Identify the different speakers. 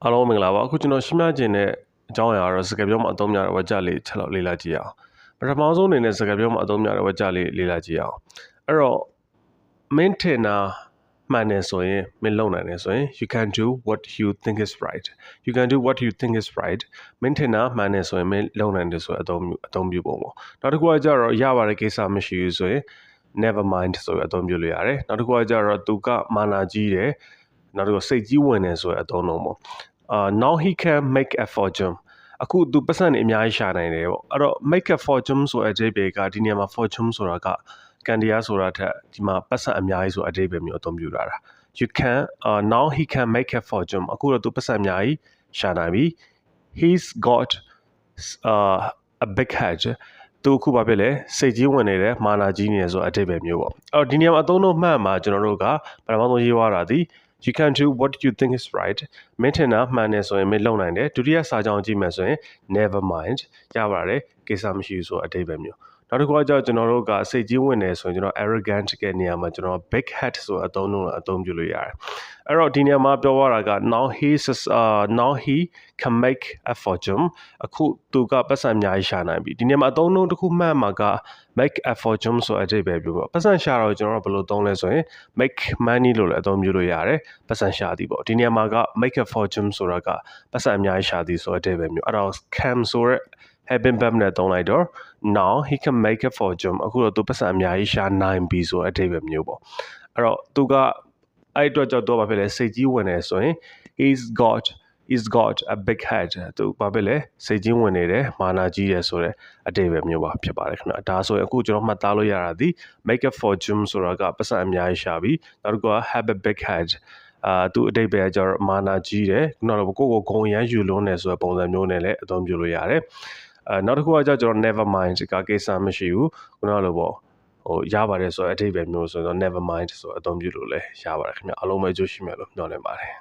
Speaker 1: အားလုံးမင်္ဂလာပါအခုကျွန်တော်ရှင်းပြခြင်းတဲ့အကြောင်းအရာကတော့စကားပြောမှာအသုံးများတဲ့ဝါကျလေးချက်လောက်လေ့လာကြည့်အောင်ပထမဆုံးအနေနဲ့စကားပြောမှာအသုံးများတဲ့ဝါကျလေးလေ့လာကြည့်အောင်အဲ့တော့မင်းထင်တာမှန်တယ်ဆိုရင်မင်းလုပ်နိုင်တယ်ဆိုရင် you can do what you think is right you can do what you think is right မင်းထင်တာမှန်တယ်ဆိုရင်မင်းလုပ်နိုင်တယ်ဆိုအသုံးပြုပုံပေါ့နောက်တစ်ခုကကြတော့ရပါတယ်ကိစ္စမရှိဘူးဆိုရင် never mind ဆိုအသုံးပြုလို့ရတယ်နောက်တစ်ခုကကြတော့သူကမာနာကြီးတယ်နောက်တစ်ခုစိတ်ကြီးဝင်တယ်ဆိုအသုံးလုံးပေါ့now he can make a fortune အခုသူပတ်စံနေအများကြီးရှာနိုင်တယ်ပေါ့အဲ့တော့ make a fortune ဆိုအကြေးပေကဒီနေရာမှာ fortune ဆိုတာကကန်တရားဆိုတာထက်ဒီမှာပတ်စံအများကြီးဆိုအကြေးပေမျိုးအသုံးပြုတာ you can now he can make a fortune အခုတော့သူပတ်စံအများကြီးရှာနိုင်ပြီ he's got a big head သူခုဘာဖြစ်လဲစိတ်ကြီးဝင်နေတယ်မာနာကြီးနေတယ်ဆိုအကြေးပေမျိုးပေါ့အဲ့တော့ဒီနေရာမှာအသုံးတော့မှန်မှာကျွန်တော်တို့ကပထမဆုံးရေးသွားတာဒီYou can do what you think is right မင်းထင်တာမှန်တယ်ဆိုရင်မင်းလုပ်နိုင်တယ်ဒုတိယစာကြောင်းကြည့်မယ်ဆိုရင် never mind ရပါတယ်ကိစ္စမရှိဘူးဆိုအတိတ်ပဲမျိုးနောက်တစ်ခုကကြောင့်ကျွန်တော်တို့ကစိတ်ကြီးဝင်တယ်ဆိုရင်ကျွန်တော် arrogant ကနေရာမှာကျွန်တော် big head ဆိုအသုံးလုံးအသုံးပြုလို့ရတယ်အဲ့တော့ဒီနေရာမှာပြောရတာက now he can make a fortune အခုသူကပတ်စံအများကြီးရှာနိုင်ပြီဒီနေရာမှာအသုံးလုံးတစ်ခုမှန်မှာက make a fortune ဆိုအတိတ်ပဲပြောပေါ့ပတ်စံရှာတော့ကျွန်တော်တို့ဘယ်လိုသုံးလဲဆိုရင် make money လို့လည်းအသုံးပြုလို့ရတယ်ပတ်စံရှာသည်ပေါ့ဒီနေရာမှာက make a fortune ဆိုတာကပတ်စံအများကြီးရှာသည်ဆိုအတိတ်ပဲမျိုးအဲ့တော့ can ဆိုတဲ့ having verb နဲ့သုံးလိုက်တော့ now he can make a fortune အခုတော့သူပတ်စံအများကြီးရှာနိုင်ပြီဆိုအတိတ်ပဲမျိုးပေါ့အဲ့တော့သူကအဲ့အတွက်ကြောင့်တော့ဘာဖြစ်လဲစိတ်ကြီးဝင်နေဆိုရင် he's got a big head သူဘာဖြစ်လဲစိတ်ကြီးဝင်နေတယ်မာနာကြီးတယ်ဆိုတဲ့အတိတ်ပဲမျိုးပါဖြစ်ပါတယ်ခင်ဗျဒါဆိုရင်အခုကျွန်တော်မှတ်သားလို့ရတာဒီ make a fortune ဆိုတာကပတ်စံအများကြီးရှာပြီနောက်တစ်ခုက have a big headသူအတိတ်ပဲကျတော့မာနာကြီးတယ်နောက်တော့ကိုဂုံရမ်းယူလွန်းတယ်ဆိုတဲ့ပုံစံမျိုးနဲ့လည်းအသုံးပြုလို့ရတယ်နောက်တစ်ခုကကျကျွန်တော် never mind ကကိစ္စမရှိဘူးခုနလိုပေါ့ရပါတယ်ဆိုတော့အတိတ်ပဲမျိုးဆိုတော့ never mind ဆိုအသုံးပြုလို့လည်းရပါတယ်ခင်ဗျအားလုံးပဲကြိုးရှိမယ်လို့ညွှန်နေပါတယ်